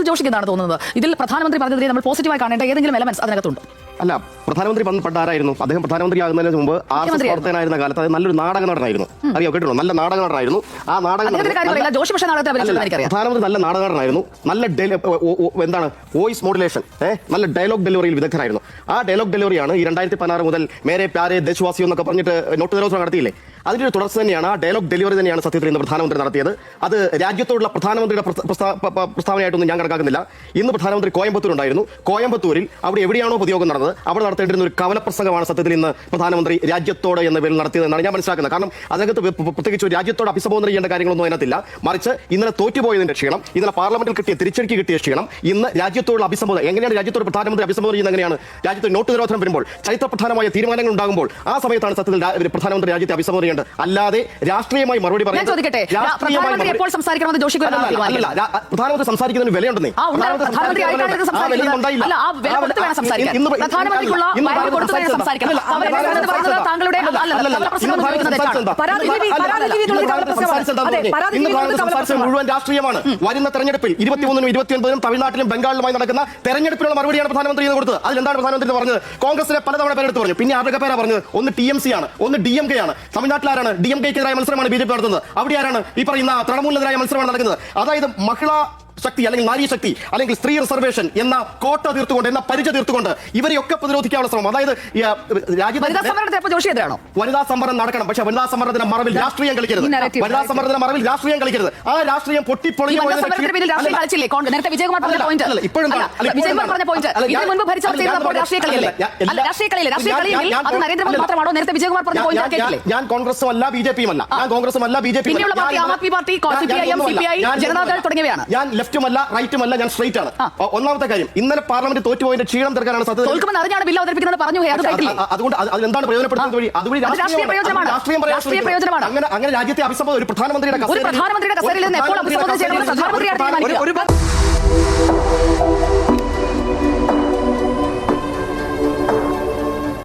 സുനിൽ ജോഷിക്ക് എന്താണ് തോന്നുന്നത്? ഇതിൽ പ്രധാനമന്ത്രി പറഞ്ഞതിനെ നമ്മൾ പോസിറ്റീവായി കാണേണ്ട ഏതെങ്കിലും എലമെന്റ്സ് അതിനകത്തുണ്ട്? അല്ല, പ്രധാനമന്ത്രി പണ്ട് ആരായിരുന്നു? അദ്ദേഹം പ്രധാനമന്ത്രി ആകുന്നതിന് മുമ്പ് പ്രവർത്തകനായിരുന്ന കാലത്ത് അത് നല്ലൊരു നാടക നടനായിരുന്നു. അറിയോ, കേട്ടോ? നല്ല നാടക നടനായിരുന്നു. ആ നാടക പ്രധാനമന്ത്രി നല്ല നാടക നടനായിരുന്നു. നല്ല എന്താണ് വോയിസ് മോഡുലേഷൻ, നല്ല ഡയലോഗ് ഡെലിവറിയിൽ വിദഗ്ധരായിരുന്നു. ആ ഡയലോഗ് ഡെലിവറിയാണ് ഈ 2016 മുതൽ മേരെ പ്യാരെ ദേശവാസിയോ എന്നൊക്കെ പറഞ്ഞിട്ട് നോട്ട് നിരോധനം നടത്തിയില്ലേ, അതിന്റെ ഒരു തുടർച്ച തന്നെയാണ്. ആ ഡയലോഗ് ഡെലിവറി തന്നെയാണ് സത്യത്തിൽ ഇന്ന് പ്രധാനമന്ത്രി നടത്തിയത്. അത് രാജ്യത്തോടുള്ള പ്രധാനമന്ത്രിയുടെ പ്രസ്താവനയായിട്ടൊന്നും ഞാൻ കണക്കാക്കുന്നില്ല. ഇന്ന് പ്രധാനമന്ത്രി കോയമ്പത്തൂർ ഉണ്ടായിരുന്നു. കോയമ്പത്തൂരിൽ അവിടെ എവിടെയാണോ പൊതുയോഗം നടന്നത് അവിടെ നടത്തേണ്ടിരുന്ന ഒരു കവലപ്രസംഗമാണ് സത്യത്തിൽ ഇന്ന് പ്രധാനമന്ത്രി രാജ്യത്തോട് എന്ന പേരിൽ നടത്തിയതെന്നാണ് ഞാൻ മനസ്സിലാക്കുന്നത്. കാരണം അതിനകത്ത് പ്രത്യേകിച്ച് ഒരു രാജ്യത്തോട് അഭിസംബോധന ചെയ്യേണ്ട കാര്യങ്ങളൊന്നും അതിനകത്തില്ല. മറിച്ച് ഇന്നലെ തോറ്റുപോയതിന്റെ ക്ഷീണം, ഇന്നലെ പാർലമെന്റിൽ കിട്ടിയ തിരിച്ചടിക്ക് കിട്ടിയ ക്ഷീണം, ഇന്ന് രാജ്യത്തോടുള്ള അഭിസംബോധന എങ്ങനെയാണ് രാജ്യത്തോട് പ്രധാനമന്ത്രി അഭിസംബോധന ചെയ്യുന്നത്? എങ്ങനെയാണ് രാജ്യത്ത് നോട്ട് നിരോധനം വരുമ്പോൾ, ചരിത്രപ്രധാനമായ തീരുമാനങ്ങൾ ഉണ്ടാകുമ്പോൾ ആ സമയത്താണ് സത്യത്തിൽ പ്രധാനമന്ത്രി രാജ്യത്തെ അഭിസംബോധന ചെയ്യേണ്ടത്. അല്ലാതെ രാഷ്ട്രീയമായി മറുപടി പറയുന്നത്. പ്രധാനമന്ത്രി സംസാരിക്കുന്നതിന് വിലയുണ്ടെന്നേ. മുഴുവൻ രാഷ്ട്രീയമാണ്. വരുന്ന തെരഞ്ഞെടുപ്പിൽ 23-നും 29-നും തമിഴ്നാട്ടിലും ബംഗാളിലുമായി നടക്കുന്ന തെരഞ്ഞെടുപ്പിനുള്ള മറുപടിയാണ് പ്രധാനമന്ത്രി കൊടുത്തത്. അതിലെന്താണ് പ്രധാനമന്ത്രി പറഞ്ഞത്? കോൺഗ്രസിനെ പലതവണ പേരെടുത്ത് പറഞ്ഞു. പിന്നെ ആരുടെ പേരാ പറഞ്ഞത്? ഒന്ന് TMC ആണ്, ഒന്ന് DMK ആണ്. തമിഴ്നാട്ടിലാരാണ്? DMKക്കെതിരായ മത്സരമാണ് BJP നടത്തുന്നത്. അവിടെ ആരാണ്? ഈ പറയുന്ന തൃണമൂലിനെതിരായ മത്സരമാണ് നടക്കുന്നത്. അതായത് മഹിളാ ശക്തി അല്ലെങ്കിൽ നാരി ശക്തി അല്ലെങ്കിൽ സ്ത്രീ റിസർവേഷൻ എന്ന കോട്ട തീർത്തുകൊണ്ട്, എന്ന പരിചയ തീർത്തുകൊണ്ട് ഇവരെയൊക്കെ പ്രതിരോധിക്കാനുള്ള ശ്രമം. അതായത് വനിതാ സംവരണം നടക്കണം, പക്ഷേ വനിതാ സംവരണത്തിന്റെ മറവിൽ രാഷ്ട്രീയം കളിക്കരുത്. വനിതാ സംവരണത്തിന്റെ മറവിൽ രാഷ്ട്രീയം കളിക്കരുത്. ആ രാഷ്ട്രീയം പൊട്ടിപ്പൊളിഞ്ഞു. ഞാൻ കോൺഗ്രസും അല്ല BJPയും അല്ല. ഞാൻ കോൺഗ്രസും അല്ല BJPയും ഞാൻ ലെഫ്റ്റുമല്ല റൈറ്റുമല്ല, ഞാൻ സ്ട്രൈറ്റ് ആണ്. ഒന്നാമത്തെ കാര്യം, ഇന്നലെ പാർലമെന്റ് തോറ്റുപോയതിന്റെ ക്ഷീണം തീർക്കാനാണ് സത്യത്തിൽ. അതുകൊണ്ട് അതെന്താണ് പ്രയോജനപ്പെടുത്തുന്നത് വഴി? അതുവഴി രാഷ്ട്രീയം അങ്ങനെ രാജ്യത്തെ അഭിസംബോധന ഒരു പ്രധാനമന്ത്രിയുടെ